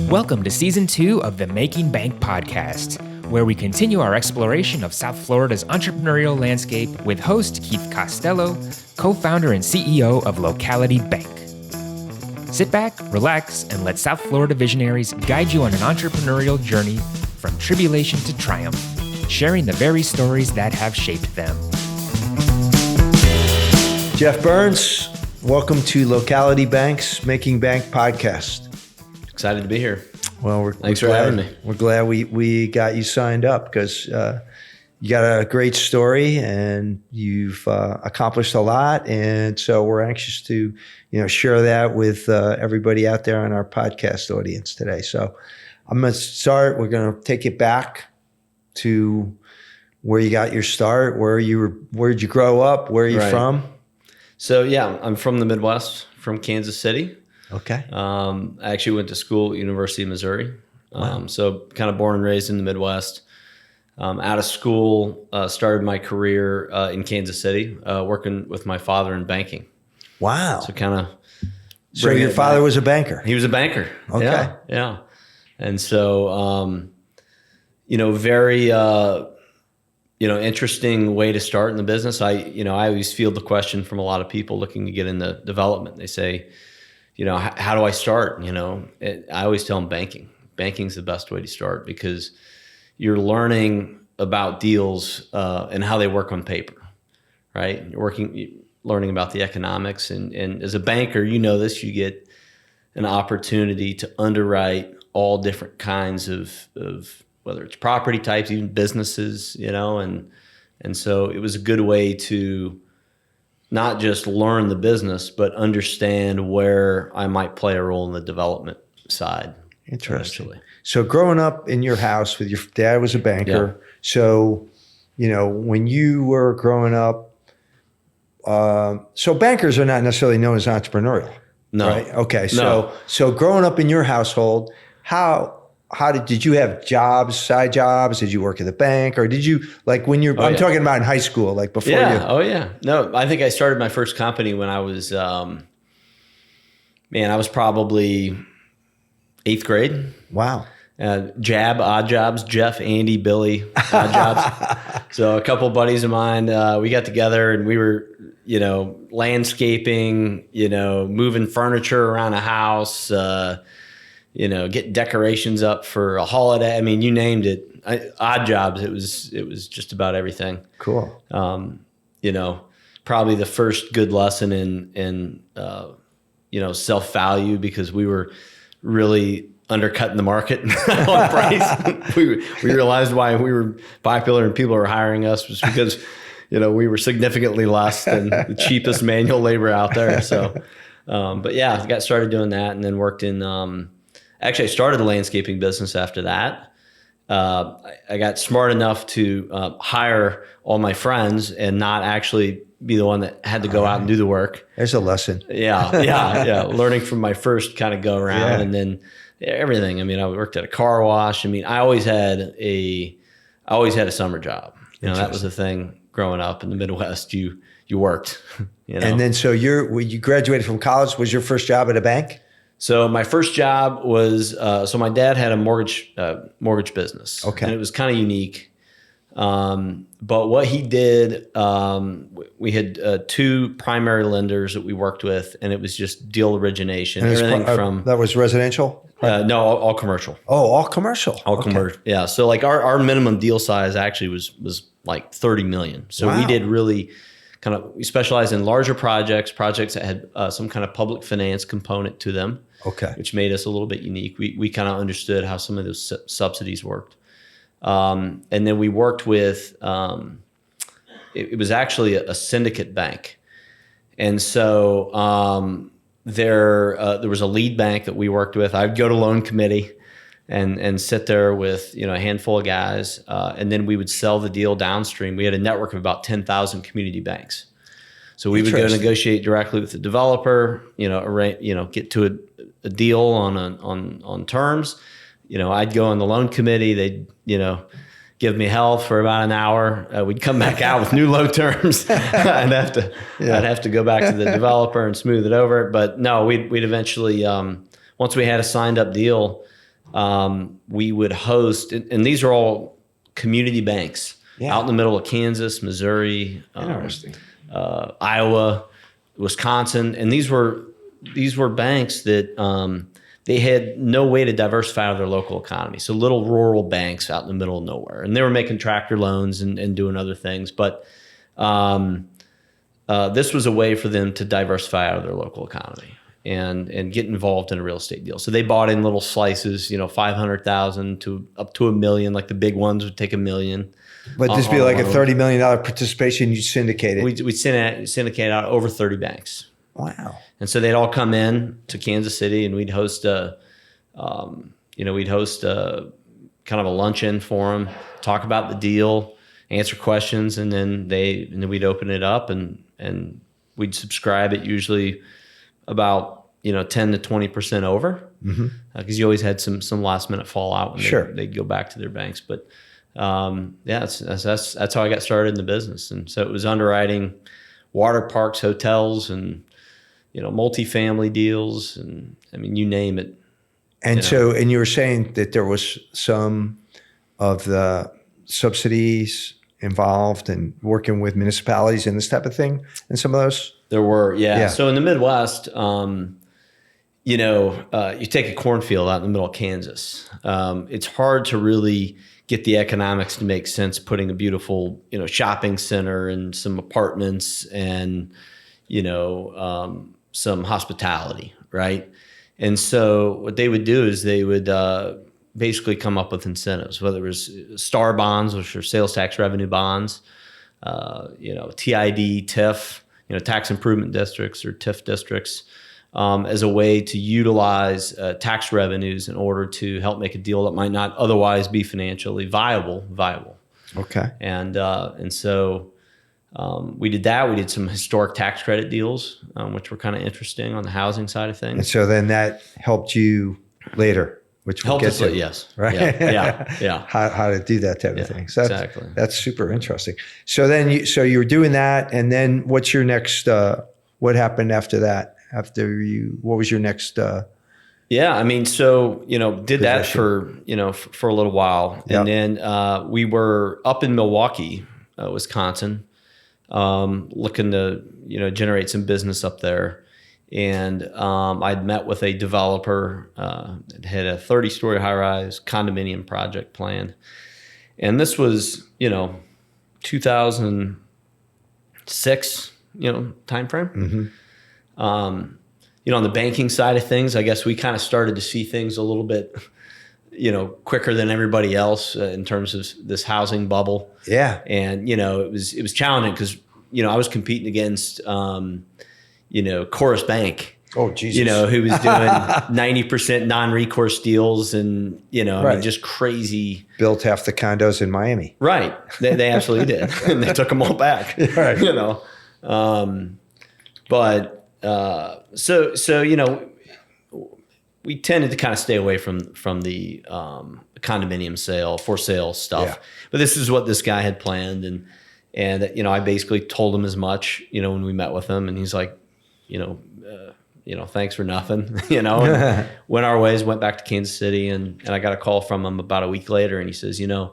Welcome to Season 2 of the Making Bank podcast, where we continue our exploration of South Florida's entrepreneurial landscape with host Keith Costello, co-founder and CEO of Locality Bank. Sit back, relax, and let South Florida visionaries guide you on an entrepreneurial journey from tribulation to triumph, sharing the very stories that have shaped them. Jeff Burns, welcome to Locality Bank's Making Bank podcast. Excited to be here. Well, thanks for having me. We're glad we got you signed up because you got a great story and you've accomplished a lot, and so we're anxious to share that with everybody out there on our podcast audience today. So I'm going to start. We're going to take it back to where you got your start. Where'd you grow up? Where are you from? So yeah, I'm from the Midwest, from Kansas City. Okay. I actually went to school at University of Missouri. Wow. So kind of born and raised in the Midwest. Out of school, started my career in Kansas City, working with my father in banking. Wow. So kind of. So your father was a banker? He was a banker. Okay. Yeah. And so, very, interesting way to start in the business. I always field the question from a lot of people looking to get into development. They say, how do I start? I always tell them banking. Banking's the best way to start because you're learning about deals and how they work on paper, right? You're learning about the economics. And as a banker, this, you get an opportunity to underwrite all different kinds of whether it's property types, even businesses, and so it was a good way to not just learn the business, but understand where I might play a role in the development side. Interesting. Eventually. So growing up in your house with your dad was a banker. Yeah. So, when you were growing up, so bankers are not necessarily known as entrepreneurial. No. Right? Okay. No. So growing up in your household, how did you have jobs, side jobs? Did you work at the bank, or did you I'm talking about in high school, like before you? Oh yeah. No, I think I started my first company when I was, I was probably 8th grade. Wow. Odd jobs, Jeff, Andy, Billy, odd jobs. So a couple of buddies of mine, we got together and we were, landscaping, moving furniture around a house, get decorations up for a holiday. I mean, you named it. Odd jobs. It was just about everything. Cool. Probably the first good lesson in self-value because we were really undercutting the market on price. we realized why we were popular and people were hiring us was because, we were significantly less than the cheapest manual labor out there. So, but yeah, I got started doing that and then worked in, actually I started the landscaping business after that. I got smart enough to hire all my friends and not actually be the one that had to go out and do the work. There's a lesson. Yeah. Learning from my first kind of go around and then everything. I mean, I worked at a car wash. I mean, I always had a summer job. That was the thing growing up in the Midwest. You worked, And then so when you graduated from college, was your first job at a bank? So my first job was, so my dad had a mortgage business. Okay. And it was kind of unique. But what he did, we had 2 primary lenders that we worked with, and it was just deal origination. Everything from that was residential? No, all commercial. Oh, all commercial. All commercial. Yeah. So like our minimum deal size actually was like 30 million. So wow. We did really we specialized in larger projects that had some kind of public finance component to them. Okay. Which made us a little bit unique. We kind of understood how some of those subsidies worked. And then we worked with, it was actually a syndicate bank. And so there was a lead bank that we worked with. I'd go to loan committee and sit there with a handful of guys, and then we would sell the deal downstream. We had a network of about 10,000 community banks. So we would go negotiate directly with the developer, get to a deal on terms. I'd go on the loan committee. They'd, give me hell for about an hour. We'd come back out with new loan terms. I'd have to go back to the developer and smooth it over. But no, we'd eventually, once we had a signed up deal, we would host, and these are all community banks out in the middle of Kansas, Missouri, Interesting. Iowa, Wisconsin, and these were banks that they had no way to diversify out of their local economy. So little rural banks out in the middle of nowhere, and they were making tractor loans and doing other things. But this was a way for them to diversify out of their local economy and get involved in a real estate deal. So they bought in little slices, 500,000 to up to $1 million. Like the big ones would take $1 million. But this be like a $30 million participation you syndicated. We syndicate out over 30 banks. Wow. And so they'd all come in to Kansas City, and we'd host a kind of a luncheon for them, talk about the deal, answer questions, and then we'd open it up and we'd subscribe it usually about 10 to 20% over, because you always had some last minute fallout when they'd go back to their banks. But that's how I got started in the business. And so it was underwriting water parks, hotels, and multifamily deals, and I mean, you name it. And and you were saying that there was some of the subsidies involved in working with municipalities and this type of thing, and some of those? There were, yeah. So in the Midwest, you take a cornfield out in the middle of Kansas. It's hard to really get the economics to make sense putting a beautiful, shopping center and some apartments and, some hospitality, right? And so what they would do is they would basically come up with incentives, whether it was STAR bonds, which are sales tax revenue bonds, TID, TIF, tax improvement districts or TIF districts, as a way to utilize tax revenues in order to help make a deal that might not otherwise be financially viable. Okay. And so we did that. We did some historic tax credit deals, which were kind of interesting on the housing side of things. And so then that helped you later, which we'll get to. Yes. Right? Yeah. How to do that type of thing. So exactly. That's super interesting. So then you were doing that, and then what's your next, what happened after that? What was your next did that for a little while. Yep. And then we were up in Milwaukee, Wisconsin, looking to, generate some business up there. And I'd met with a developer that had a 30-story high-rise condominium project planned. And this was, 2006, timeframe. Mm-hmm. On the banking side of things, I guess we kind of started to see things a little bit, quicker than everybody else in terms of this housing bubble. Yeah. And, it was challenging because, I was competing against, Chorus Bank. Oh, Jesus. Who was doing 90% non-recourse deals and, Right. I mean, just crazy. Built half the condos in Miami. Right. They absolutely did. And they took them all back, Right. So we tended to kind of stay away from the condominium for sale stuff. Yeah. But this is what this guy had planned, and I basically told him as much, when we met with him, and he's like, thanks for nothing, and went our ways, went back to Kansas City, and I got a call from him about a week later, and he says, I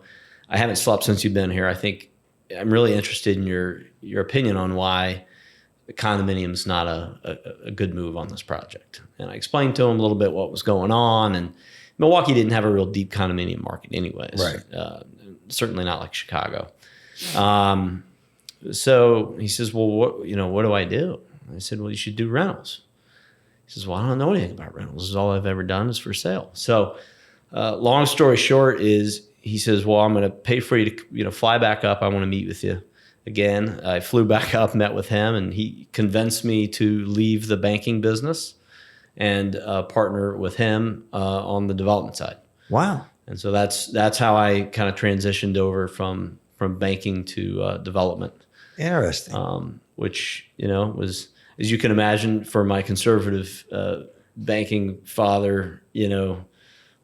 haven't slept since you've been here. I think I'm really interested in your opinion on why the condominium's not a good move on this project. And I explained to him a little bit what was going on, and Milwaukee didn't have a real deep condominium market anyways. Right. Certainly not like Chicago. So he says, well, what do I do? I said, well, you should do rentals. He says, well, I don't know anything about rentals. This is all I've ever done is for sale. So long story short is he says, well, I'm going to pay for you to, fly back up. I want to meet with you again. I flew back up, met with him, and he convinced me to leave the banking business and partner with him on the development side. Wow. And so that's how I kind of transitioned over from banking to development. Interesting. Which, was, as you can imagine, for my conservative banking father, a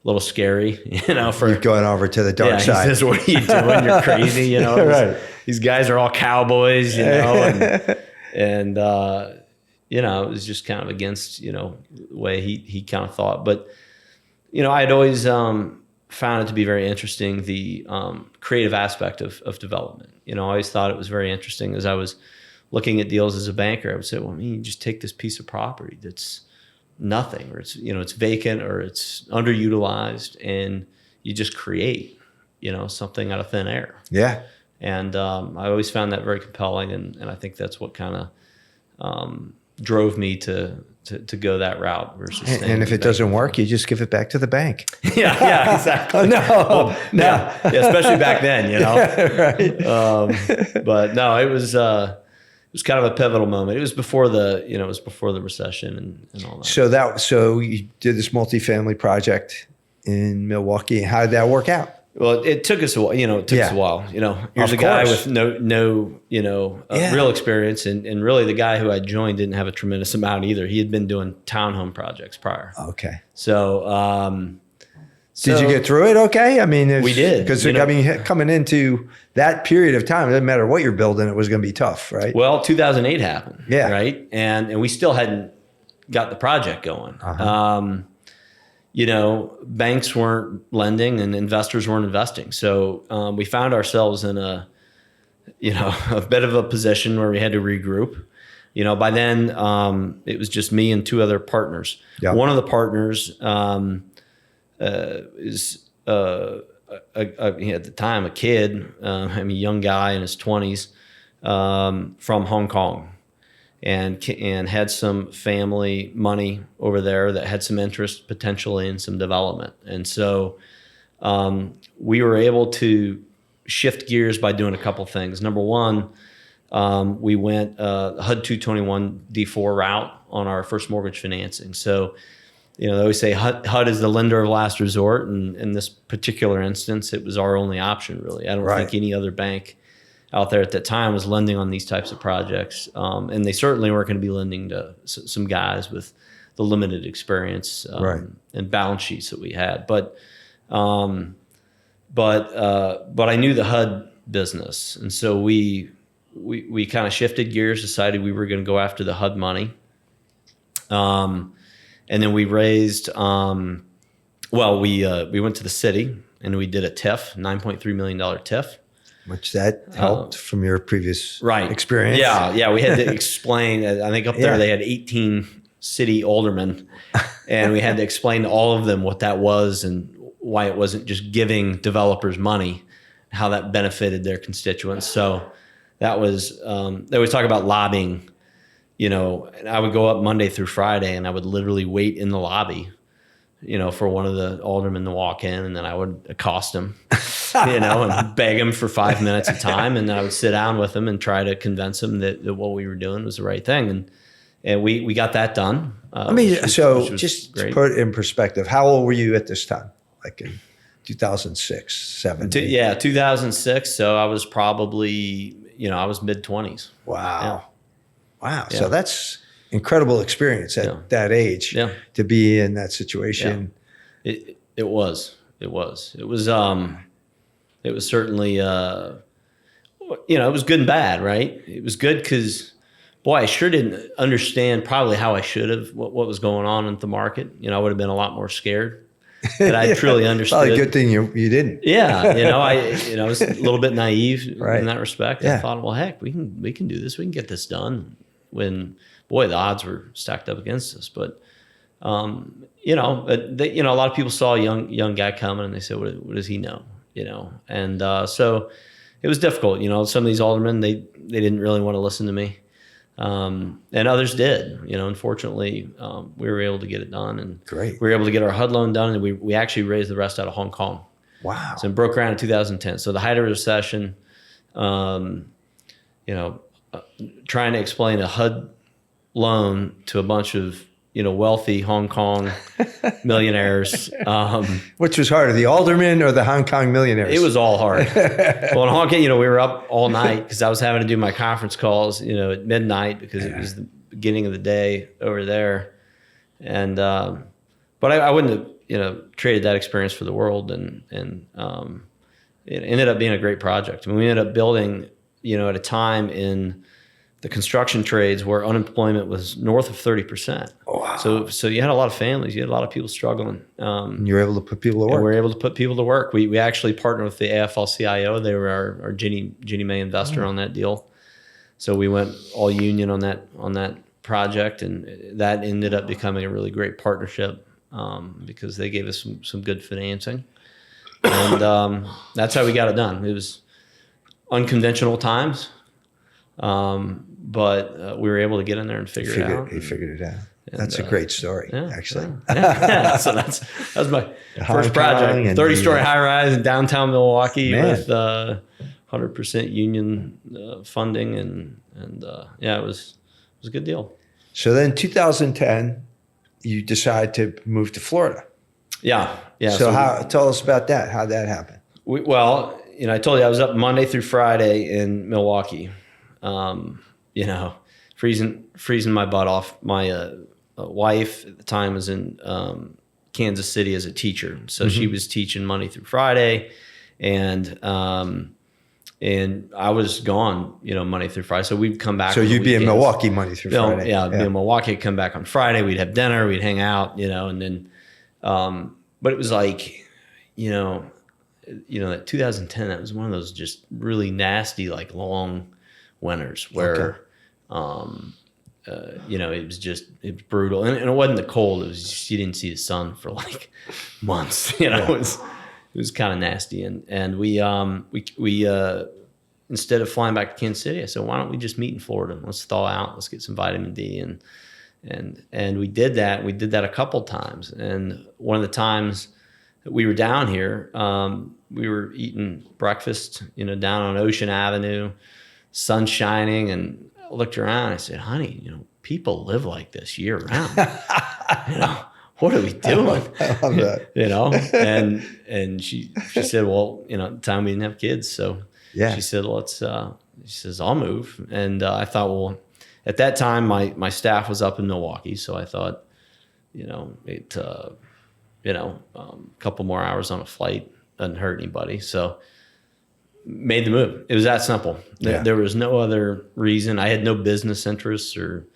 little scary, for You're going over to the dark side. He says, what are you doing? You're crazy, Right. These guys are all cowboys, and it was just kind of against, the way he kind of thought. But I had always found it to be very interesting, the creative aspect of development. I always thought it was very interesting as I was looking at deals as a banker. I would say, well, you just take this piece of property that's nothing, or it's vacant, or it's underutilized, and you just create, something out of thin air. Yeah. And I always found that very compelling, and I think that's what kind of drove me to go that route versus. And if it doesn't work, you just give it back to the bank. yeah, exactly. No. Yeah, especially back then, Right. But no, it was kind of a pivotal moment. It was before the recession and all that. So you did this multifamily project in Milwaukee. How did that work out? Well, it took us a while. It took us a while. Here's a guy with no real experience, and really the guy who I joined didn't have a tremendous amount either. He had been doing townhome projects prior. Okay. So, did you get through it? Okay. I mean, we did, because coming into that period of time, it doesn't matter what you're building, it was going to be tough, right? Well, 2008 happened. Yeah. Right. And we still hadn't got the project going. Uh-huh. Banks weren't lending and investors weren't investing. So we found ourselves in a bit of a position where we had to regroup. By then it was just me and two other partners. Yeah. One of the partners is at the time a kid, a young guy in his 20s from Hong Kong. And had some family money over there that had some interest potentially in some development. And so we were able to shift gears by doing a couple things. Number one, we went HUD 221 D4 route on our first mortgage financing. So, they always say HUD is the lender of last resort. And in this particular instance, it was our only option, really. I don't think any other bank out there at that time was lending on these types of projects. And they certainly weren't going to be lending to some guys with the limited experience and balance sheets that we had. But I knew the HUD business. And so we kind of shifted gears, decided we were going to go after the HUD money. And then we raised, we went to the city and we did a TIF, $9.3 million TIF. Which that helped from your previous experience. Yeah. We had to explain. I think up there they had 18 city aldermen, and we had to explain to all of them what that was and why it wasn't just giving developers money, how that benefited their constituents. So that was they always talk about lobbying. And I would go up Monday through Friday, and I would literally wait in the lobby, for one of the aldermen to walk in, and then I would accost him. And beg him for 5 minutes at a time. And then I would sit down with him and try to convince him that what we were doing was the right thing. And we got that done. Just to put it in perspective, how old were you at this time? Like in 2006, 7? 2006. So I was probably, I was mid-20s. Wow. Yeah. So that's incredible experience at that age to be in that situation. Yeah. It was. It was certainly, it was good and bad, right? It was good because, boy, I sure didn't understand probably how I should have what was going on in the market. I would have been a lot more scared. But I truly understood. Probably a good thing you didn't. Yeah, I was a little bit naive in that respect. Yeah. I thought, well, heck, we can do this. We can get this done. When, boy, the odds were stacked up against us. But a lot of people saw a young guy coming and they said, what does he know? And so it was difficult. Some of these aldermen, they didn't really want to listen to me. And others did. Unfortunately, we were able to get it done. And great. We were able to get our HUD loan done, and we actually raised the rest out of Hong Kong. Wow. So it broke ground in 2010. So the height of the recession, trying to explain a HUD loan to a bunch of wealthy Hong Kong millionaires. Which was harder, the aldermen or the Hong Kong millionaires? It was all hard. Well, in Hong Kong, we were up all night because I was having to do my conference calls, at midnight because it was the beginning of the day over there. And but I wouldn't have traded that experience for the world. And it ended up being a great project. I mean, we ended up building, at a time in the construction trades where unemployment was north of 30%. Wow. So you had a lot of families, you had a lot of people struggling. And you were able to put people to And work. we were able to put people to work. We actually partnered with the AFL-CIO. They were our Ginnie Mae investor on that deal. So we went all union on that project, and that ended up becoming a really great partnership because they gave us some good financing. And that's how we got it done. It was unconventional times, but we were able to get in there and figure it out. You figured it out. And, That's a great story, actually. Yeah. So that was my first project. 30-story high-rise in downtown Milwaukee with 100% union funding, and it was a good deal. So then 2010, you decide to move to Florida. Yeah. So tell us about that. How'd that happen? I told you I was up Monday through Friday in Milwaukee, freezing my butt off. My wife at the time was in Kansas City as a teacher. So she was teaching Monday through Friday, and I was gone, Monday through Friday. So we'd come back. So you'd be in Milwaukee Monday through Friday. Yeah, I'd be in Milwaukee, come back on Friday. We'd have dinner, we'd hang out, and then, but it was like, that 2010, that was one of those just really nasty, like long winters where, it was brutal. And it wasn't the cold. It was just, you didn't see the sun for like months, it was kind of nasty. And we instead of flying back to Kansas City, I said, why don't we just meet in Florida? Let's thaw out. Let's get some vitamin D. And we did that. We did that a couple times. And one of the times that we were down here, we were eating breakfast, down on Ocean Avenue, sun shining, and I looked around. I said, honey, people live like this year round. What are we doing? I love that. And she said, well, at the time we didn't have kids. So she said, she says, I'll move. And I thought, well, at that time, my staff was up in Milwaukee. So I thought, a couple more hours on a flight doesn't hurt anybody. So made the move. It was that simple. There was no other reason. I had no business interests or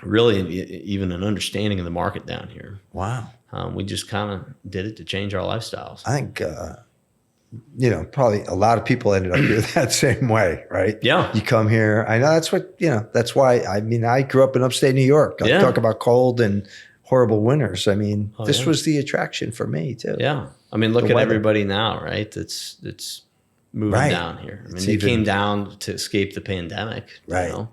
really even an understanding of the market down here. Wow. We just kind of did it to change our lifestyles. I think, probably a lot of people ended up here that same way, right? Yeah. You come here. I know that's why, I grew up in upstate New York. I talk about cold and horrible winters. This was the attraction for me too. Yeah. Look at everybody now, right? It's moving down here. They came down to escape the pandemic, right?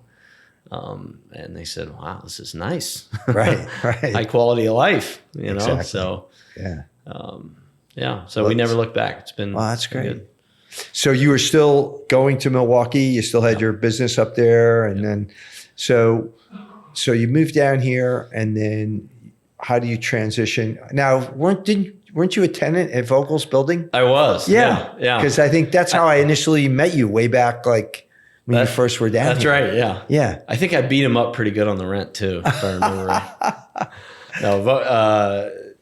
And they said, wow, this is nice. Right. High quality of life, Exactly. So, yeah. So we never looked back. It's been, that's great. Good. So you were still going to Milwaukee. You still had your business up there. And then, so you moved down here, and then how do you transition? Now, weren't you a tenant at Vogel's building? I was. Yeah. Because I think that's how I initially met you way back, like when you first were down here. That's right. Yeah. Yeah. I think I beat him up pretty good on the rent too, if I remember right.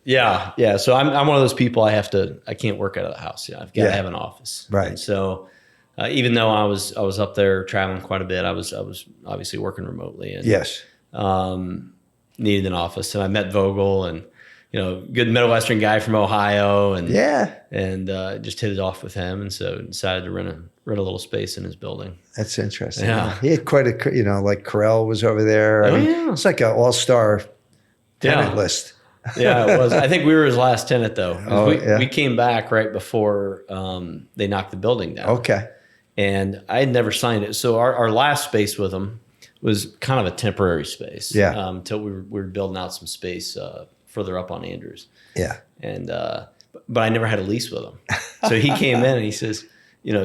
Yeah. So I'm one of those people. I can't work out of the house. I've got to have an office. Right. And so even though I was up there traveling quite a bit, I was obviously working remotely. And, yes. Needed an office, and I met Vogel, and good Midwestern guy from Ohio, and just hit it off with him, and so decided to rent a little space in his building. That's interesting. Yeah. He had quite a like Corel was over there. It's like an all-star tenant list. Yeah, it was. I think we were his last tenant though. We came back right before they knocked the building down. Okay. And I had never signed it, so our last space with him was kind of a temporary space. Yeah. Until we were building out some space further up on Andrews. Yeah. And but I never had a lease with him. So he came in and he says,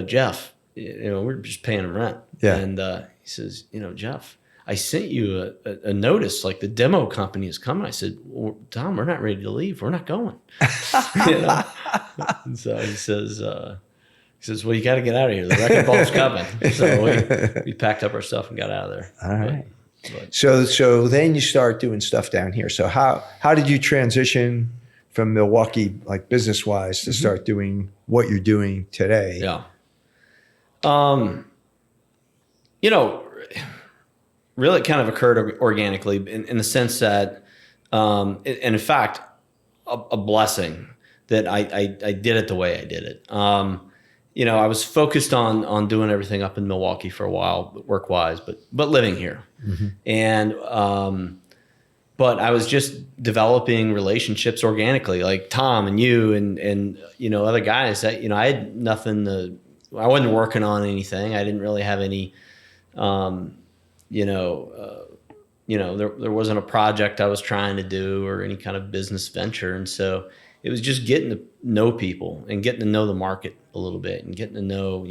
Jeff, we're just paying him rent. Yeah. And he says, Jeff, I sent you a notice, like the demo company is coming. I said, well, Tom, we're not ready to leave. We're not going. And so he says, well, you got to get out of here. The wrecking ball's coming. So we packed up our stuff and got out of there. All right. So then you start doing stuff down here. So how did you transition from Milwaukee, like business wise, to start doing what you're doing today? Yeah. Really kind of occurred organically in the sense that, and in fact, a blessing that I did it the way I did it. I was focused on doing everything up in Milwaukee for a while, work-wise, but living here. Mm-hmm. And but I was just developing relationships organically, like Tom and you and other guys that, I had nothing I wasn't working on anything. I didn't really have any, there wasn't a project I was trying to do or any kind of business venture. And so it was just getting to know people and getting to know the market a little bit and getting to know,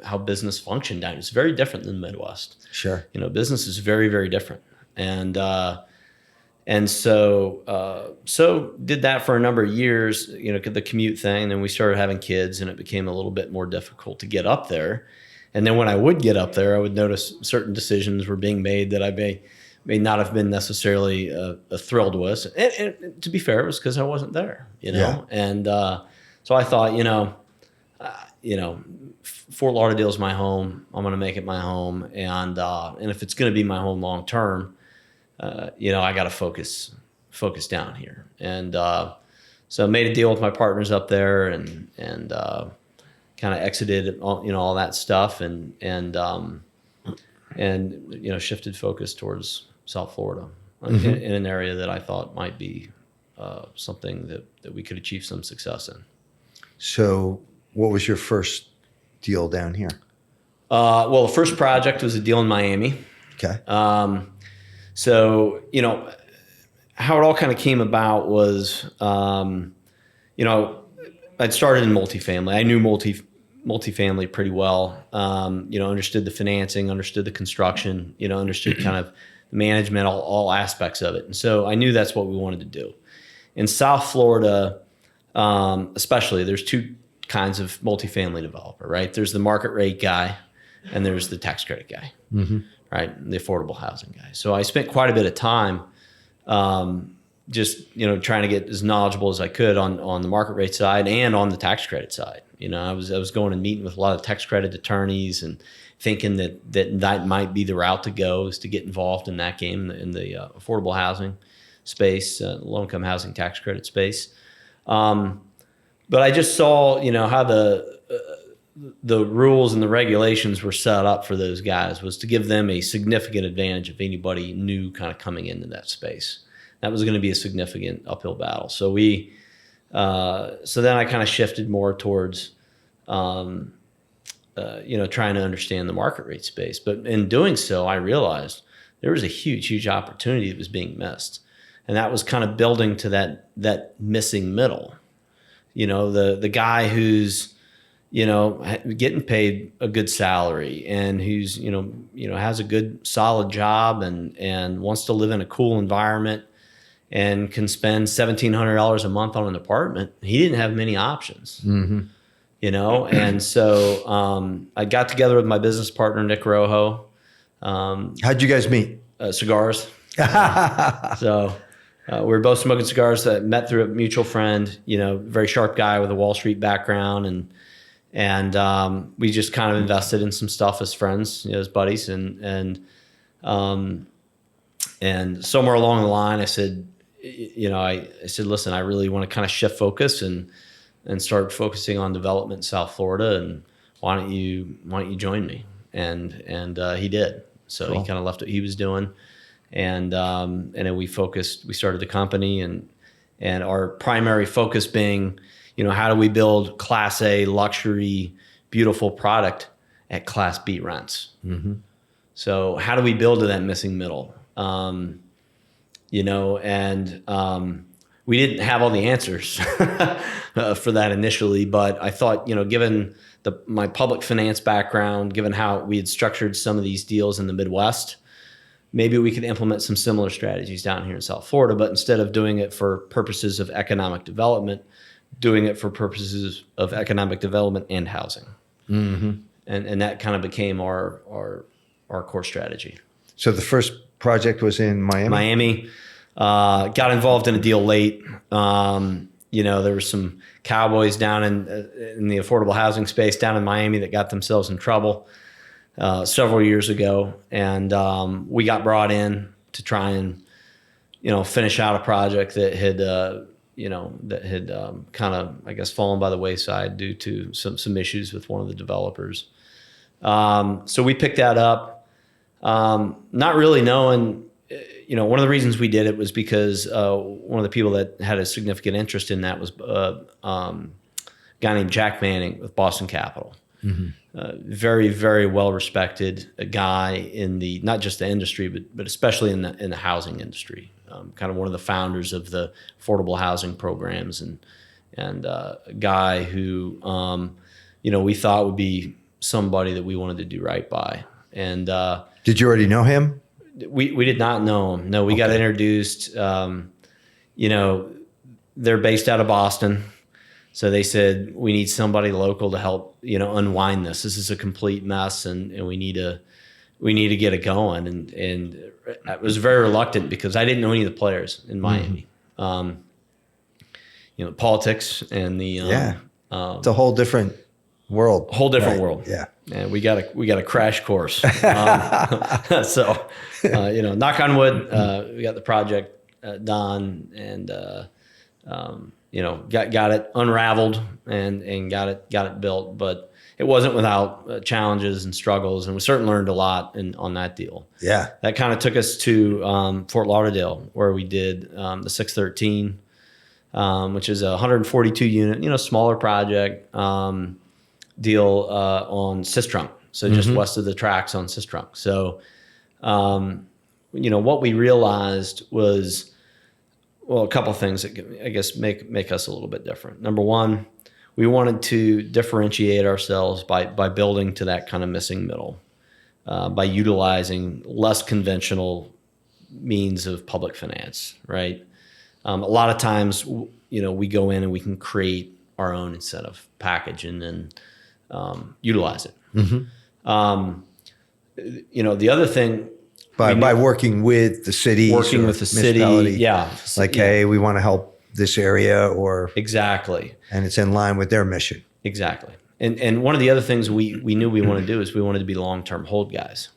how business functioned down. It's very different than the Midwest. Sure. Business is very, very different. And so did that for a number of years, the commute thing. And then we started having kids and it became a little bit more difficult to get up there. And then when I would get up there, I would notice certain decisions were being made that I may not have been necessarily thrilled with. And to be fair, it was because I wasn't there, Yeah. And so I thought, Fort Lauderdale is my home. I'm going to make it my home. And if it's going to be my home long term, I got to focus down here. And so I made a deal with my partners up there and kind of exited all that stuff and shifted focus towards South Florida in an area that I thought might be something that we could achieve some success in. So what was your first deal down here? Well, the first project was a deal in Miami. Okay. So, how it all kind of came about was, I'd started in multifamily. I knew multifamily pretty well, understood the financing, understood the construction, understood kind of the management, all aspects of it. And so I knew that's what we wanted to do. In South Florida, especially, there's two kinds of multifamily developer, right? There's the market rate guy and there's the tax credit guy. Mm-hmm. Right, the affordable housing guy. So I spent quite a bit of time just, trying to get as knowledgeable as I could on the market rate side and on the tax credit side. I was going and meeting with a lot of tax credit attorneys and thinking that might be the route to go, is to get involved in that game in the affordable housing space, low-income housing tax credit space. But I just saw, how the rules and the regulations were set up for those guys was to give them a significant advantage if anybody new kind of coming into that space. That was going to be a significant uphill battle. So so then I kind of shifted more towards, trying to understand the market rate space. But in doing so, I realized there was a huge opportunity that was being missed. And that was kind of building to that missing middle. The guy who's, getting paid a good salary and who's, has a good solid job and wants to live in a cool environment and can spend $1,700 a month on an apartment. He didn't have many options, and so I got together with my business partner, Nick Rojo. How'd you guys meet? Cigars. So we were both smoking cigars that met through a mutual friend, very sharp guy with a Wall Street background. And we just kind of invested in some stuff as friends, as buddies, and somewhere along the line, I said, I said, listen, I really want to kind of shift focus and start focusing on development in South Florida, and why don't you join me? And he did. So Cool. He kind of left what he was doing, and then we started the company, and our primary focus being, how do we build Class A luxury, beautiful product at Class B rents? Mm-hmm. So how do we build to that missing middle? We didn't have all the answers for that initially, but I thought, given my public finance background, given how we had structured some of these deals in the Midwest, maybe we could implement some similar strategies down here in South Florida, but instead of doing it for purposes of economic development, doing it for purposes of economic development and housing. Mm-hmm. And that kind of became our core strategy. So the first project was in Miami? Got involved in a deal late. There were some cowboys down in the affordable housing space down in Miami that got themselves in trouble. several years ago, and we got brought in to try and finish out a project that had kind of, I guess, fallen by the wayside due to some issues with one of the developers. So we picked that up, not really knowing. One of the reasons we did it was because one of the people that had a significant interest in that was a guy named Jack Manning with Boston Capital. Mm-hmm. Very, very well respected guy in the not just the industry, but especially in the housing industry. Kind of one of the founders of the affordable housing programs, and a guy who we thought would be somebody that we wanted to do right by. And did you already know him? We did not know him. No, we got introduced. They're based out of Boston. So they said, we need somebody local to help, unwind this. This is a complete mess, and we need to get it going. And I was very reluctant because I didn't know any of the players in Miami. Mm-hmm. Politics and the it's a whole different world. World. Yeah. And we got a crash course. So knock on wood, we got the project done, and got it unraveled and got it built, but it wasn't without challenges and struggles, and we certainly learned a lot on that deal. Yeah, that kind of took us to Fort Lauderdale, where we did the 613, which is a 142 unit, smaller project deal on Sistrunk, so just west of the tracks on Sistrunk. So, what we realized was, well, a couple of things that I guess make us a little bit different. Number one, we wanted to differentiate ourselves by building to that kind of missing middle, by utilizing less conventional means of public finance, right? A lot of times, we go in and we can create our own incentive package and then utilize it. Mm-hmm. The other thing, by working with the city, yeah. Hey, we want to help this area, or exactly, and it's in line with their mission. Exactly. And one of the other things we knew we wanted to do is we wanted to be long-term hold guys.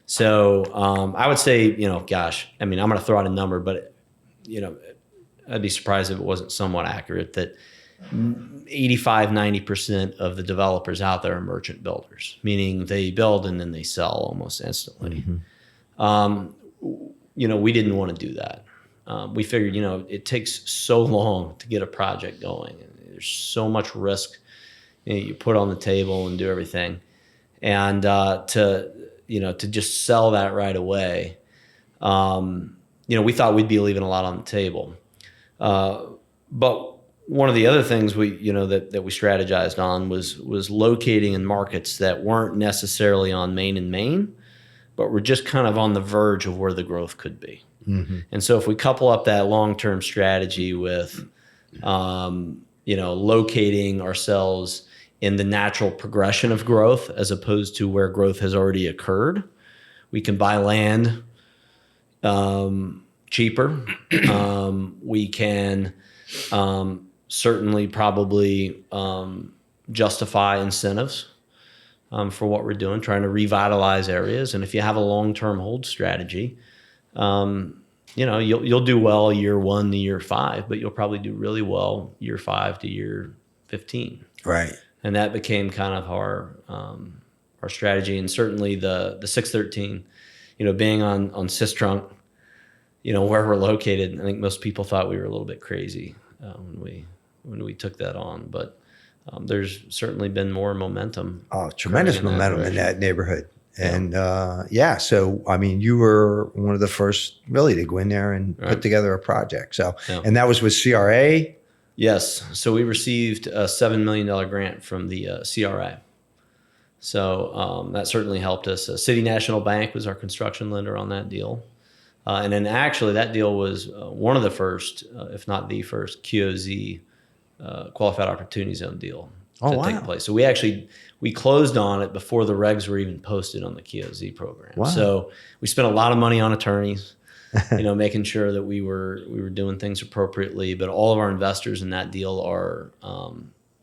So I would say, I'm going to throw out a number, but I'd be surprised if it wasn't somewhat accurate that 85-90% of the developers out there are merchant builders, meaning they build and then they sell almost instantly. Mm-hmm. We didn't want to do that. We figured, it takes so long to get a project going. There's so much risk you put on the table and do everything. And to just sell that right away, we thought we'd be leaving a lot on the table. But one of the other things we strategized on was locating in markets that weren't necessarily on Main and Main, but we're just kind of on the verge of where the growth could be. Mm-hmm. And so if we couple up that long-term strategy with, locating ourselves in the natural progression of growth as opposed to where growth has already occurred, we can buy land cheaper. We can certainly probably justify incentives for what we're doing, trying to revitalize areas. And if you have a long-term hold strategy, you'll do well year 1 to year 5, but you'll probably do really well year 5 to year 15. Right. And that became kind of our strategy. And certainly the 613, being on Sistrunk, where we're located, I think most people thought we were a little bit crazy when we took that on, but there's certainly been more momentum. Oh, tremendous momentum in that neighborhood. And so I mean, you were one of the first really to go in there and put together a project. So, and that was with CRA. Yes. So we received a $7 million grant from the CRA. So that certainly helped us. City National Bank was our construction lender on that deal. And then actually that deal was one of the first, if not the first, QOZ Qualified Opportunity Zone deal to take place. So we closed on it before the regs were even posted on the QOZ program. Wow. So we spent a lot of money on attorneys, making sure that we were doing things appropriately. But all of our investors in that deal are,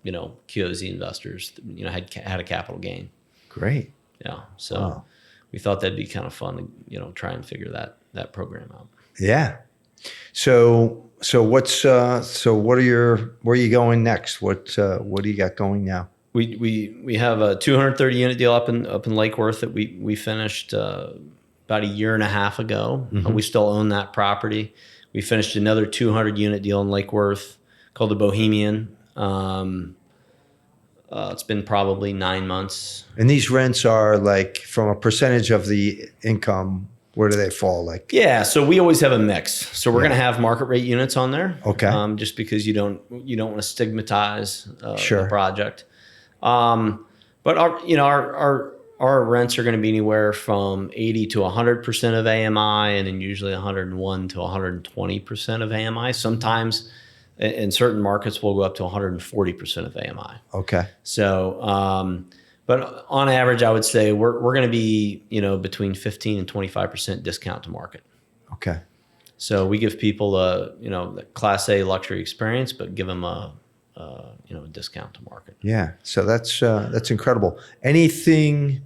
QOZ investors. Had a capital gain. Great. Yeah. So Wow. we thought that'd be kind of fun to, try and figure that program out. Yeah. So where are you going next? What do you got going now? We have a 230 unit deal up in Lake Worth that we finished about a year and a half ago. We still own that property. We finished another 200 unit deal in Lake Worth called the Bohemian. It's been probably 9 months. And these rents are like from a percentage of the income. Where do they fall? Like, Yeah, so we always have a mix. So we're going to have market rate units on there. Okay. Just because you don't want to stigmatize Sure. the project. But our rents are going to be anywhere from 80 to 100% of AMI, and then usually 101 to 120% of AMI. Sometimes in certain markets we'll go up to 140% of AMI. okay. So, but on average, I would say we're going to be, between 15 and 25% discount to market. Okay. So we give people the Class A luxury experience, but give them a discount to market. Yeah. So that's incredible. Anything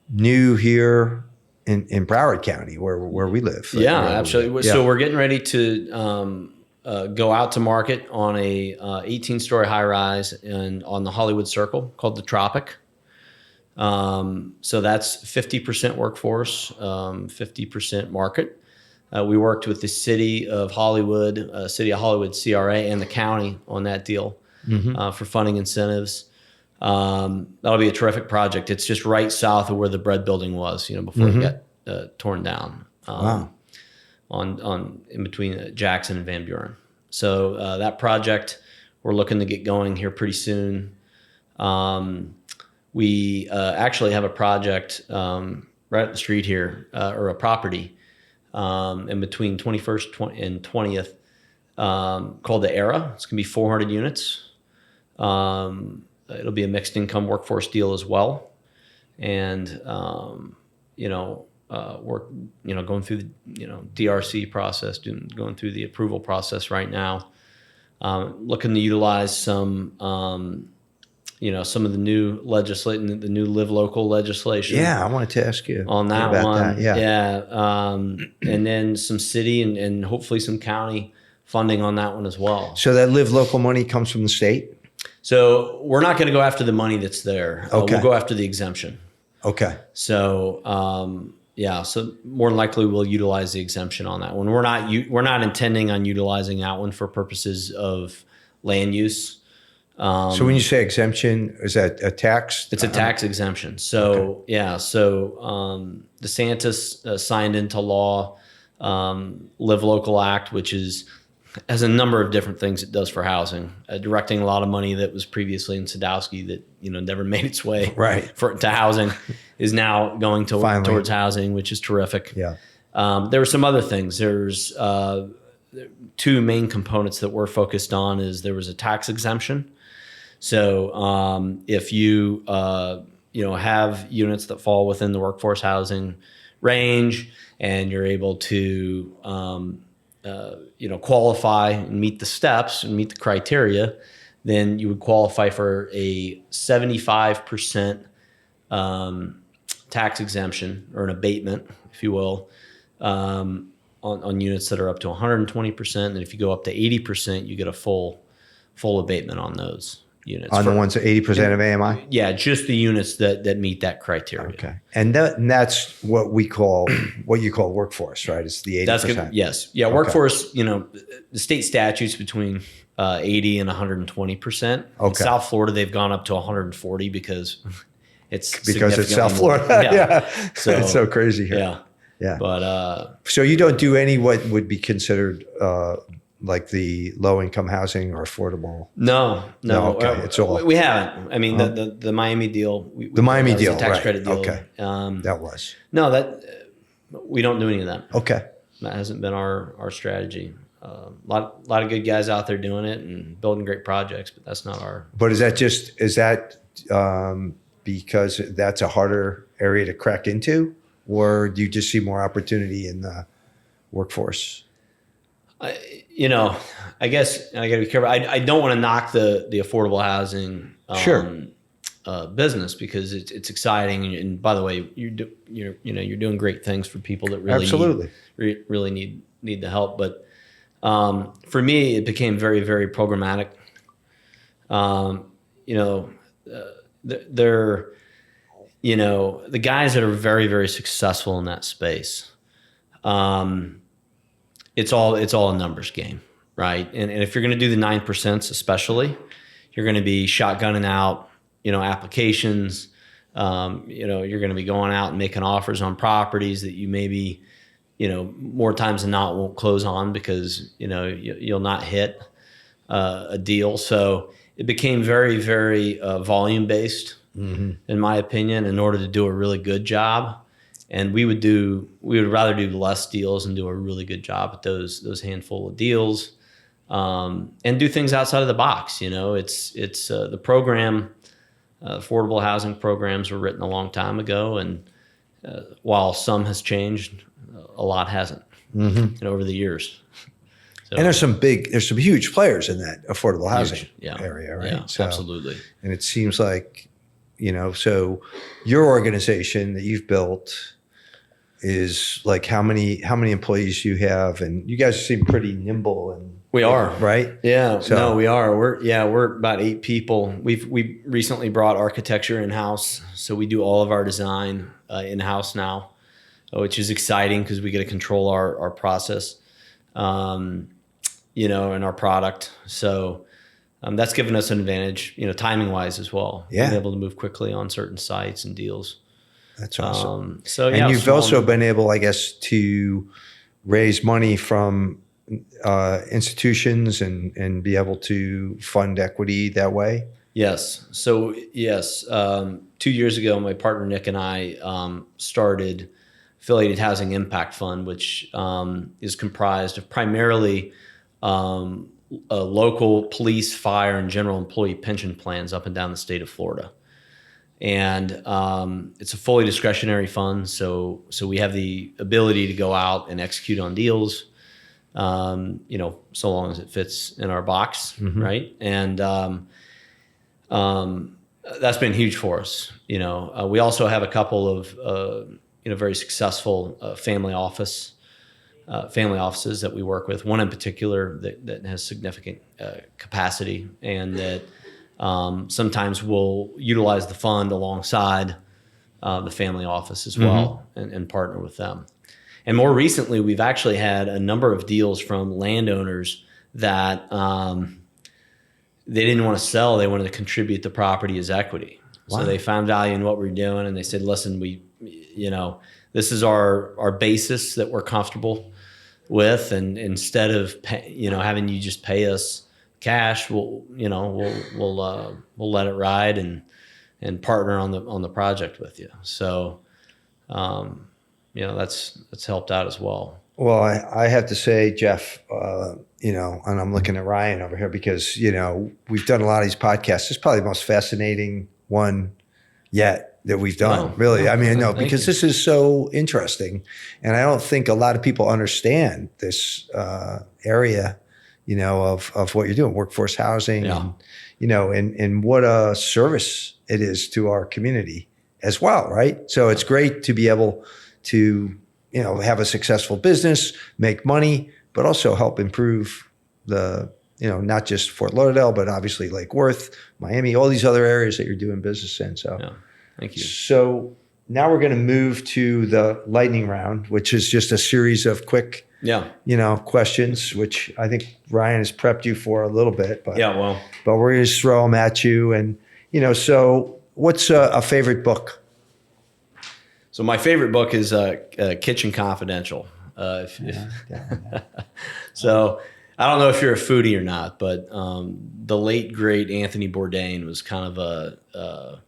new here in Broward County where we live? Like, Yeah, where we absolutely. live? So Yeah. we're getting ready to go out to market on a 18-story high-rise on the Hollywood Circle called the Tropic. So that's 50% workforce, 50% market. We worked with the City of Hollywood CRA, and the county on that deal for funding incentives. That'll be a terrific project. It's just right south of where the bread building was, before it got torn down. Wow. On in between Jackson and Van Buren. So that project we're looking to get going here pretty soon. We actually have a project right up the street here, or a property in between 21st and 20th called the Era. It's going to be 400 units. It'll be a mixed income workforce deal as well. And, we're, going through the, DRC process, going through the approval process right now. Looking to utilize some of the new the new Live Local legislation. Yeah, I wanted to ask you On that about one. that. Yeah. Yeah. And then some city and hopefully some county funding on that one as well. So that Live Local money comes from the state? So we're not going to go after the money that's there. Okay. We'll go after the exemption. Okay. So, so more than likely we'll utilize the exemption on that one. We're not intending on utilizing that one for purposes of land use. So when you say exemption, is that a tax? It's a tax exemption. So, DeSantis signed into law Live Local Act, which has a number of different things it does for housing, directing a lot of money that was previously in Sadowski that never made its way Right. to housing is now going towards housing, which is terrific. Yeah. There were some other things. There's two main components that we're focused on. There was a tax exemption. So if you have units that fall within the workforce housing range and you're able to qualify and meet the steps and meet the criteria, then you would qualify for a 75% tax exemption or an abatement, if you will, on units that are up to 120%. And if you go up to 80%, you get a full abatement on those units. On the ones that 80% of AMI? Yeah, just the units that meet that criteria. Okay. And that's what you call workforce, right? It's the 80%. That's good. Yes. Yeah. Workforce, the state statutes between 80 and 120%. In Okay. South Florida, they've gone up to 140 because it's South significantly Florida. more. Yeah. So, it's so crazy here. Yeah. Yeah. But So you don't do any what would be considered like the low income housing or affordable? no. Okay. It's all we haven't. I mean, the Miami deal. the Miami that was deal, a tax right. credit deal. Okay. That was. No, we don't do any of that. Okay. That hasn't been our strategy. A lot of good guys out there doing it and building great projects, but that's not our. But is that because that's a harder area to crack into, or do you just see more opportunity in the workforce? I guess I got to be careful. I don't want to knock the affordable housing Sure. business because it's exciting. And by the way, you're doing great things for people that really Absolutely. really need the help. But for me, it became very, very programmatic. They're the guys that are very, very successful in that space. It's all a numbers game, right? And if you're going to do the 9%, especially, you're going to be shotgunning out, applications. You're going to be going out and making offers on properties that you maybe, more times than not won't close on because, you'll not hit a deal. So it became very, very volume based, in my opinion, in order to do a really good job. And we would rather do less deals and do a really good job at those handful of deals, and do things outside of the box. It's the program, affordable housing programs were written a long time ago, and while some has changed, a lot hasn't over the years. So, and there's some huge players in that affordable housing area, right? Yeah, So, absolutely. and it seems like, so your organization that you've built is like how many employees you have, and you guys seem pretty nimble and we are, right? Yeah, So- no, we are. We're about 8 people. We recently brought architecture in house, so we do all of our design in house now, which is exciting because we get to control our process, and our product. So that's given us an advantage, timing wise as well. Yeah. Being able to move quickly on certain sites and deals. That's awesome. And You've also been able, I guess, to raise money from institutions and be able to fund equity that way. Yes. So yes, 2 years ago, my partner Nick and I started Affiliated Housing Impact Fund, which is comprised of primarily local police, fire, and general employee pension plans up and down the state of Florida. And it's a fully discretionary fund, so we have the ability to go out and execute on deals, so long as it fits in our box, right? And that's been huge for us. We also have a couple of very successful family offices that we work with. One in particular that has significant capacity, and that sometimes we'll utilize the fund alongside the family office as well, and partner with them. And more recently, we've actually had a number of deals from landowners that they didn't want to sell; they wanted to contribute the property as equity. Wow. So they found value in what we were doing, and they said, "Listen, this is our basis that we're comfortable with, and instead of having you just pay us cash, we'll let it ride and partner on the project with you." So, that's helped out as well. Well, I have to say, Jeff, and I'm looking at Ryan over here because, we've done a lot of these podcasts. It's probably the most fascinating one yet that we've done, really. I mean, no, because this is so interesting. And I don't think a lot of people understand this area, of what you're doing, workforce housing, and what a service it is to our community as well, right? So it's great to be able to, have a successful business, make money, but also help improve the, not just Fort Lauderdale, but obviously Lake Worth, Miami, all these other areas that you're doing business in. So, thank you. So now we're going to move to the lightning round, which is just a series of quick, questions, which I think Ryan has prepped you for a little bit, but but we're going to just throw them at you. And, so what's a favorite book? So my favorite book is Kitchen Confidential. So I don't know if you're a foodie or not, but the late great Anthony Bourdain was kind of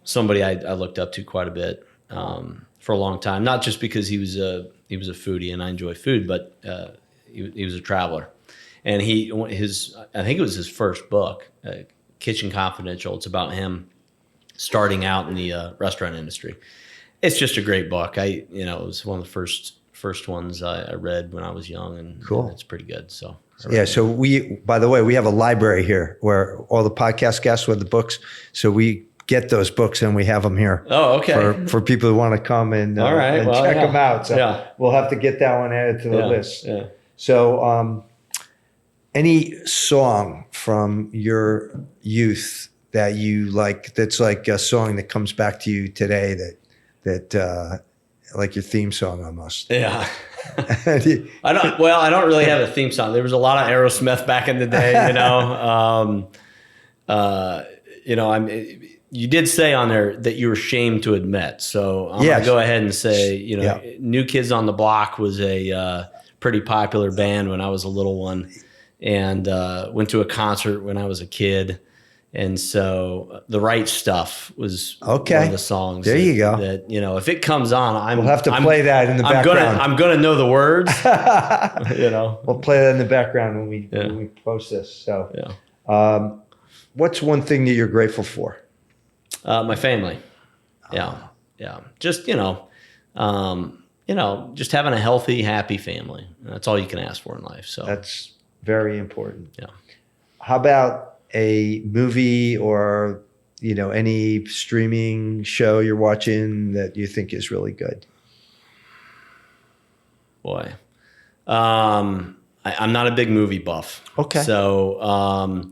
somebody I looked up to quite a bit for a long time. Not just because he was a foodie and I enjoy food, but he was a traveler. And I think it was his first book, Kitchen Confidential. It's about him starting out in the restaurant industry. It's just a great book. It was one of the first ones I read when I was young, and cool. It's pretty good. So Yeah. So by the way, we have a library here where all the podcast guests with the books. So we get those books and we have them here. Oh, okay. For people who want to come and, All right. and Well, check yeah. them out. So Yeah. we'll have to get that one added to the Yeah. list. Yeah. So any song from your youth that you like, that's like a song that comes back to you today that like your theme song almost. Yeah. I don't really have a theme song. There was a lot of Aerosmith back in the day, you know. You did say on there that you were ashamed to admit. So I'm going to go ahead and say, New Kids on the Block was a pretty popular band when I was a little one, and went to a concert when I was a kid. And so The Right Stuff was one of the songs. There you go. That, if it comes on, we'll have to play that in the background. I'm gonna know the words. We'll play that in the background when we post this. So, what's one thing that you're grateful for? My family. Yeah. Just just having a healthy, happy family. That's all you can ask for in life. So that's very important. Yeah. How about a movie or any streaming show you're watching that you think is really good? Boy, I'm not a big movie buff. Okay. So,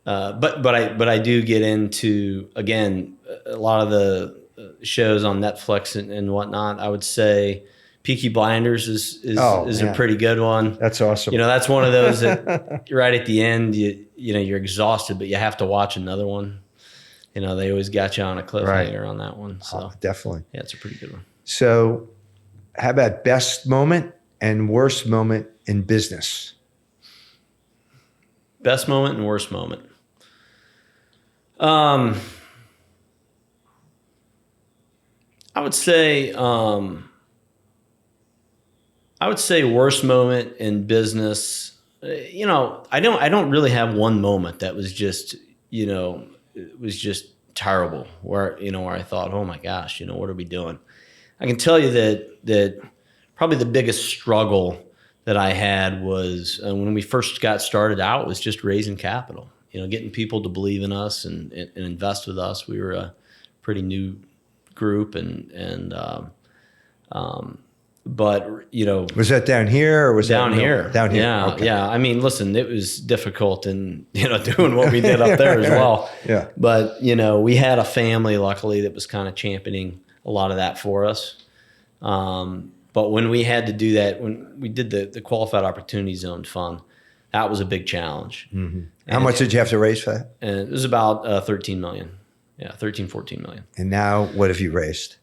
but I do get into, again, a lot of the shows on Netflix and whatnot. I would say Peaky Blinders is a pretty good one. That's awesome. That's one of those that right at the end, you're exhausted, but you have to watch another one. They always got you on a cliffhanger on that one. So definitely. Yeah, it's a pretty good one. So how about best moment and worst moment in business? Best moment and worst moment. I would say worst moment in business. I don't really have one moment that was just, it was just terrible where I thought, oh my gosh, what are we doing? I can tell you that probably the biggest struggle that I had was when we first got started out was just raising capital, getting people to believe in us and invest with us. We were a pretty new group but was that down here or was down that here? Down here. Yeah. Okay. Yeah. I mean, listen, it was difficult and, doing what we did up there as well. Yeah. But, we had a family, luckily, that was kind of championing a lot of that for us. But when we had to do that, when we did the Qualified Opportunity Zone Fund, that was a big challenge. Mm-hmm. How much did you have to raise for that? And it was about 13 million. Yeah, 13, 14 million. And now what have you raised?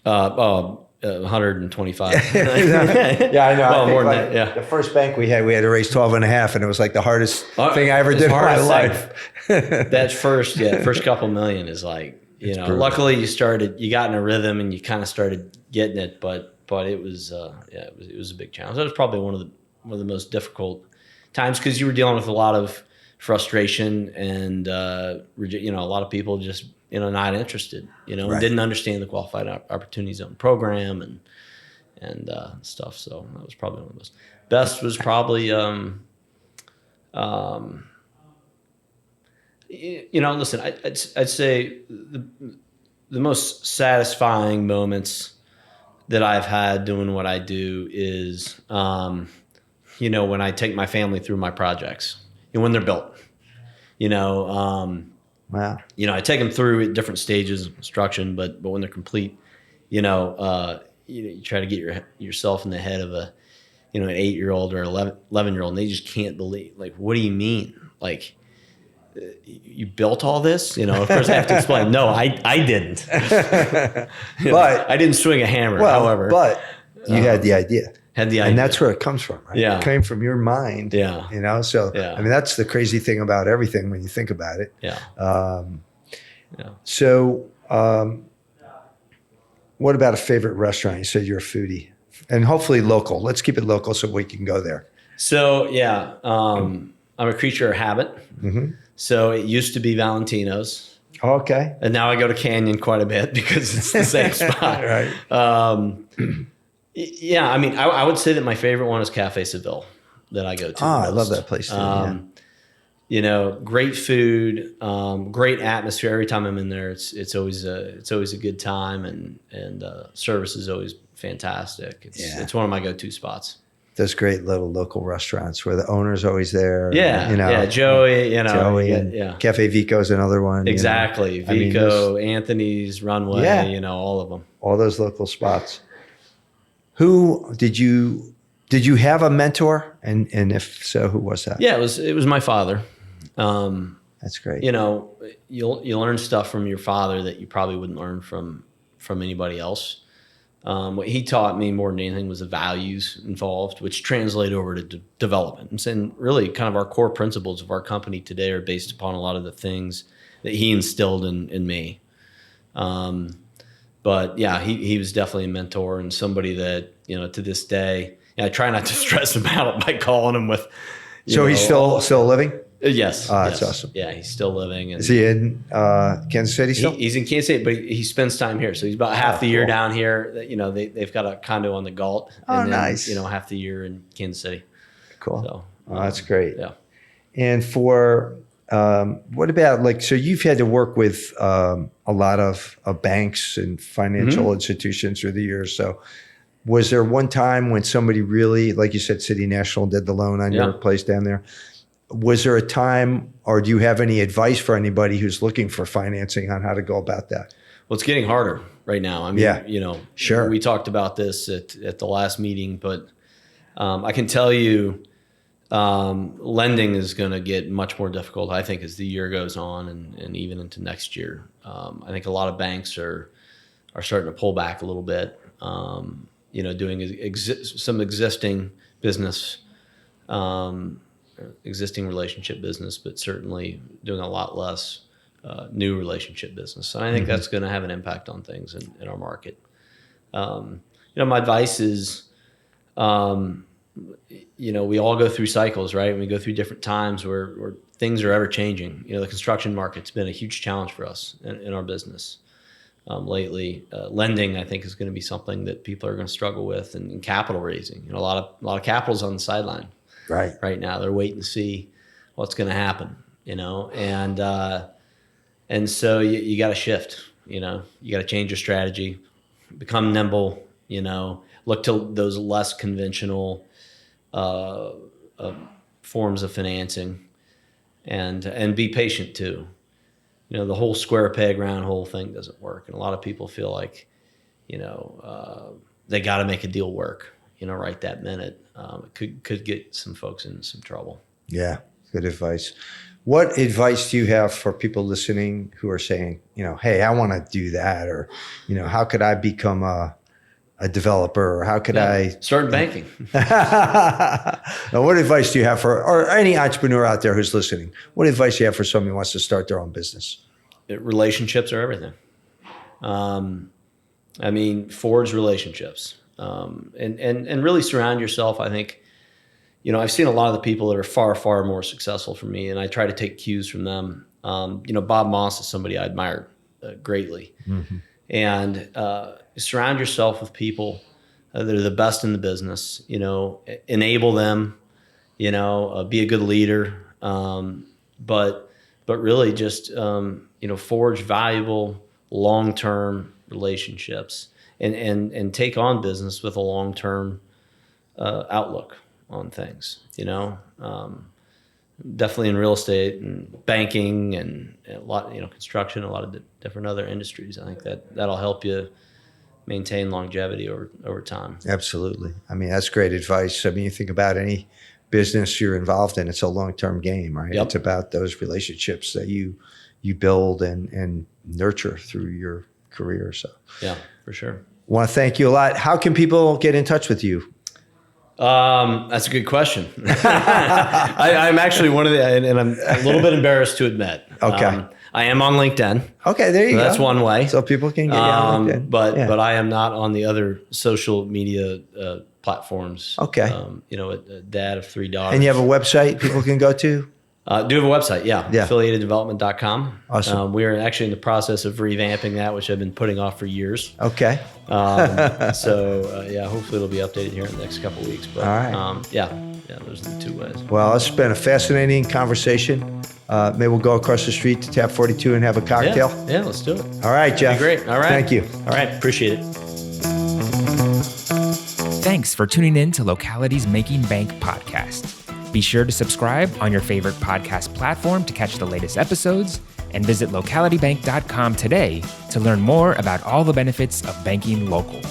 125. Yeah, I know. Well, more than that, yeah. The first bank we had to raise 12 and a half, and it was like the hardest thing I ever did in my life. That first couple million is like, luckily you got in a rhythm and you kind of started getting it, but it was, it was a big challenge. That was probably one of the most difficult times because you were dealing with a lot of frustration and, a lot of people just, not interested, and didn't understand the Qualified Opportunity Zone program and stuff. So that was probably one of those. Best was probably, listen, I'd say the most satisfying moments that I've had doing what I do is, when I take my family through my projects, when they're built, Wow. I take them through at different stages of construction, but when they're complete, you try to get yourself in the head of an 8-year-old or 11-year-old, and they just can't believe, like, what do you mean? Like, you built all this? Of course I have to explain. No, I didn't. But I didn't swing a hammer, however. But you had the idea. And that's where it comes from, right? Yeah. It came from your mind. Yeah. So, yeah. I mean, that's the crazy thing about everything when you think about it. Yeah. So, what about a favorite restaurant? You said you're a foodie. And hopefully local. Let's keep it local so we can go there. So, yeah. I'm a creature of habit. Mm-hmm. So, it used to be Valentino's. Okay. And now I go to Canyon quite a bit because it's the same spot. Right. Yeah, I mean, I would say that my favorite one is Cafe Seville. that I go to. I love that place too. You know, great food, great atmosphere. Every time I'm in there, it's always a good time, and service is always fantastic. It's one of my go-to spots. Those great little local restaurants where the owner's always there. Yeah, you know, yeah, Joey, you know, Joey and Cafe Vico's another one. Exactly, you know. Vico, Anthony's, Runway, you know, all of them. All those local spots. Who did you have a mentor, and if so, who was that? Yeah, it was my father. That's great. You know, you learn stuff from your father that you probably wouldn't learn from anybody else. What he taught me more than anything was the values involved, which translate over to development. And really kind of our core principles of our company today are based upon a lot of the things that he instilled in me. But yeah, he was definitely a mentor and somebody that, you know, to this day, I try not to stress him out by calling him with. So he's still living? Yes. That's awesome. Yeah, he's still living. And is he in Kansas City still? He's in Kansas City, but he spends time here. So he's about half the year down here. You know, they've got a condo on the Galt. And then, nice. You know, half the year in Kansas City. Cool. So, that's great. Yeah. And for what about so you've had to work with a lot of banks and financial institutions through the years. So was there one time when somebody really, like you said, City National did the loan on your place down there? Was there a time, or do you have any advice for anybody who's looking for financing on how to go about that? Well, it's getting harder right now. I mean, you know, sure. We talked about this at the last meeting, but I can tell you lending is going to get much more difficult, I think, as the year goes on and even into next year. I think a lot of banks are starting to pull back a little bit, you know, doing some existing business, existing relationship business, but certainly doing a lot less new relationship business. And I think that's going to have an impact on things in our market. You know, my advice is, you know, we all go through cycles, right? And we go through different times where things are ever changing. You know, the construction market's been a huge challenge for us in our business lately. Lending, I think, is going to be something that people are going to struggle with, and capital raising. You know, a lot of capital's on the sideline. Right now, they're waiting to see what's going to happen, you know, and so you got to shift, you know, you got to change your strategy, become nimble, you know, look to those less conventional forms of financing, and be patient too. You know, the whole square peg round hole thing doesn't work, and a lot of people feel like, you know, they got to make a deal work, you know, right that minute. It could get some folks in some trouble. Yeah, good advice. What advice do you have for people listening who are saying, you know, hey, I want to do that, or, you know, how could I become a developer, or how could I start banking? Now, what advice do you have or any entrepreneur out there who's listening? What advice do you have for someone who wants to start their own business? Relationships are everything. I mean, forge relationships. And really surround yourself. I think, you know, I've seen a lot of the people that are far, far more successful from me, and I try to take cues from them. You know, Bob Moss is somebody I admire greatly. And surround yourself with people that are the best in the business, you know, enable them, you know, be a good leader. But really just, you know, forge valuable long-term relationships. And take on business with a long-term outlook on things, you know, definitely in real estate and banking and a lot, you know, construction, a lot of different other industries. I think that'll help you maintain longevity over time. Absolutely. I mean, that's great advice. I mean, you think about any business you're involved in, it's a long-term game, right? It's about those relationships that you build and nurture through your career. So yeah, for sure. Want to thank you a lot. How can people get in touch with you? That's a good question. I'm actually one of the, and I'm a little bit embarrassed to admit. Okay. I am on LinkedIn. Okay, there you go. That's one way. So people can get you on LinkedIn. But I am not on the other social media platforms. Okay. You know, a dad of 3 daughters. And you have a website people can go to? Do have a website, affiliateddevelopment.com. Awesome. We're actually in the process of revamping that, which I've been putting off for years. Okay. So hopefully it'll be updated here in the next couple of weeks. But all right. those are the two ways. Well, it's been a fascinating conversation. Maybe we'll go across the street to Tap 42 and have a cocktail. Yeah, let's do it. All right, Jeff. Great. All right. Thank you. All right. Appreciate it. Thanks for tuning in to Locality's Making Bank podcast. Be sure to subscribe on your favorite podcast platform to catch the latest episodes, and visit localitybank.com today to learn more about all the benefits of banking local.